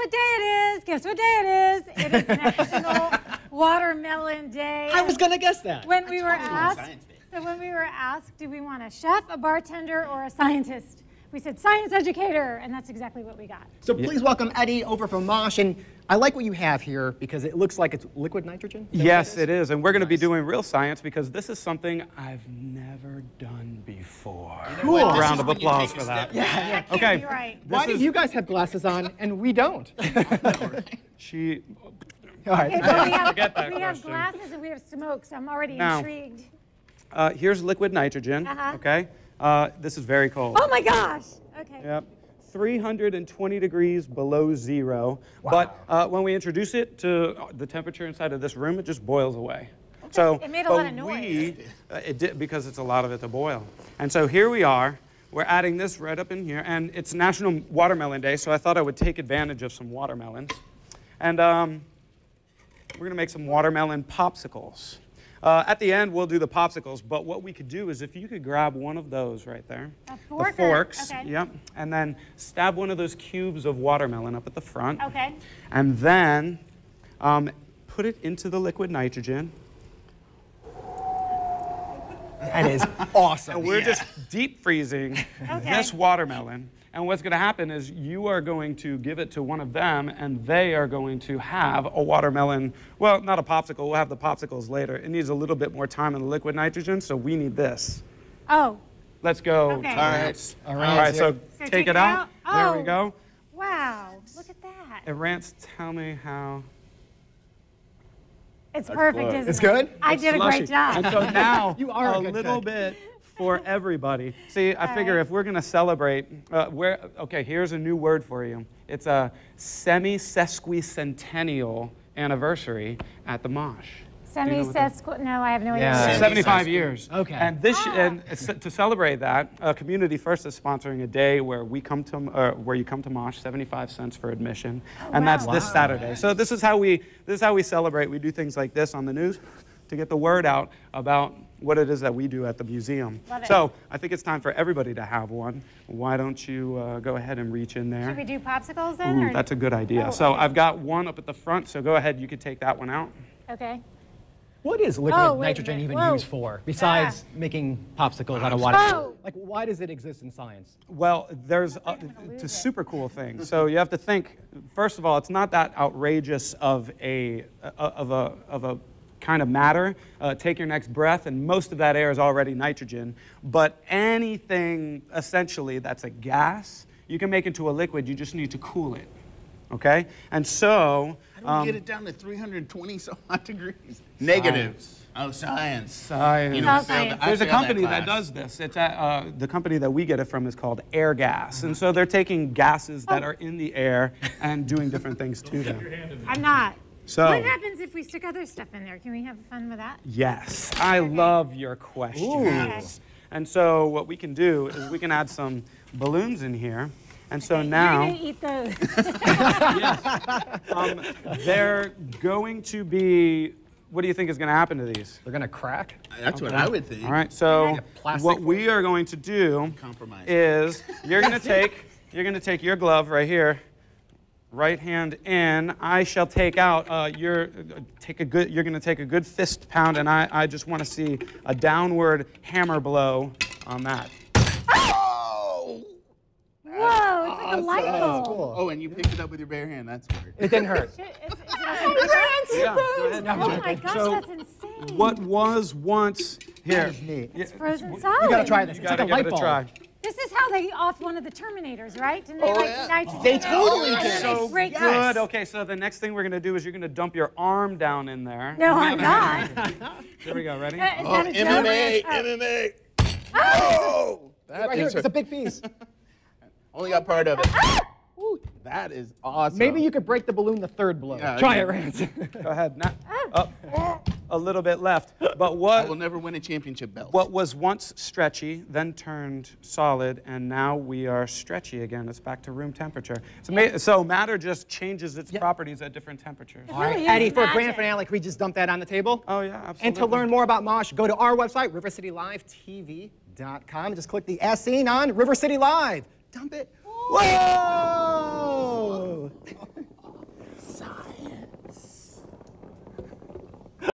what day it is? Guess what day it is? It is National Watermelon Day. I was going to guess that. When we were asked, do we want a chef, a bartender, or a scientist? We said science educator, and that's exactly what we got. So please welcome Eddie over from MOSH. And I like what you have here because it looks like it's liquid nitrogen. Yes, it is. And we're going to be doing real science because this is something I've never done before. Cool. Round of applause for that. Yeah. That can't be right. Why do you guys have glasses on and we don't? She. All right. Okay, well, we have question. glasses and we have smoke, so I'm already Now, intrigued. Here's liquid nitrogen. Okay. This is very cold. Oh my gosh. Okay. Yep. 320 degrees below zero. Wow. But when we introduce it to the temperature inside of this room, it just boils away. So It made a lot of noise. It did because it's a lot of it to boil. And so here we are. We're adding this right up in here, and it's National Watermelon Day, so I thought I would take advantage of some watermelons. And we're going to make some watermelon popsicles. At the end, we'll do the popsicles, but what we could do is if you could grab one of those right there, fork the forks, okay. yep, and then stab one of those cubes of watermelon up at the front, Okay. and then put it into the liquid nitrogen. That is awesome. And we're just deep freezing this watermelon. And what's going to happen is you are going to give it to one of them, and they are going to have a watermelon. Well, not a popsicle. We'll have the popsicles later. It needs a little bit more time in the liquid nitrogen, so we need this. Oh. Let's go. Okay. All right. So take it out. Oh. There we go. Wow. Look at that. And Rance, tell me how. It's perfect, isn't it? It's good? I did a great job. And so now You are a a good little cook. bit for everybody. See, I figure if we're going to celebrate, okay, here's a new word for you. It's a semi-sesquicentennial anniversary at the MOSH. Semi-sesqu... No, I have no idea. Yeah. 75 years. Okay. And this, and to celebrate that, Community First is sponsoring a day where we come to, where you come to MOSH, 75 cents for admission, and that's this Saturday. So this is how we celebrate. We do things like this on the news to get the word out about what it is that we do at the museum. Love it. So I think it's time for everybody to have one. Why don't you go ahead and reach in there? Should we do popsicles then? Ooh, or? that's a good idea. So I've got one up at the front, so go ahead, you could take that one out. Okay. What is liquid Oh, wait a nitrogen minute. even Whoa. used for, besides making popsicles out of water? Oh. Like, why does it exist in science? Well, there's it's a super cool thing. So you have to think. First of all, it's not that outrageous of a kind of matter. Take your next breath, and most of that air is already nitrogen. But anything essentially that's a gas, you can make into a liquid. You just need to cool it. Okay, and so. How do we get it down to 320 some odd degrees? Negatives. Oh, science. Science. You It's all know, science. There's a company that class. does this. It's at, the company that we get it from is called Air Gas. And so they're taking gases that are in the air and doing different things to them. I'm not. So, What happens if we stick other stuff in there? Can we have fun with that? yes, I love your questions. And so what we can do is we can add some balloons in here. And so now, You're gonna eat those. they're going to be, what do you think is going to happen to these? They're going to crack? That's what I would think. All right, so plastic what we are going to do Compromise. is you're going to take your glove right here, right hand in. I shall take out you're going to take a good fist pound, and I just want to see a downward hammer blow on that. Whoa, it's like a light bulb. Cool. Oh, and you picked it up with your bare hand. That's weird. It didn't hurt. Shit, is it okay? Yeah, go ahead. Oh my gosh, So, that's insane. What was once here? That is neat. It's frozen solid. You got to try this. You It's like gotta a give light it a bulb. try. This is how they off one of the Terminators, right? Didn't they Oh, like yeah. nitrogen? They totally And then did. they break Good. Okay, so the next thing we're going to do is you're going to dump your arm down in there. No, I'm not. Here we go. Ready? Is Oh, that a joke? MMA, Oh. MMA. Oh, That Right here, is it's a big piece. only got part of it. Ooh, that is awesome. Maybe you could break the balloon the third blow. Yeah, Try okay. it, Rance. Go ahead. Now, up. A little bit left. But I will what never win a championship belt. was once stretchy, then turned solid, and now we are stretchy again. It's back to room temperature. So matter just changes its properties at different temperatures. It All right, really is Eddie, for a magic. grand finale, can we just dump that on the table? Oh yeah, absolutely. And to learn more about MOSH, go to our website, rivercitylivetv.com. Just click the S scene on River City Live. Dump it. Whoa!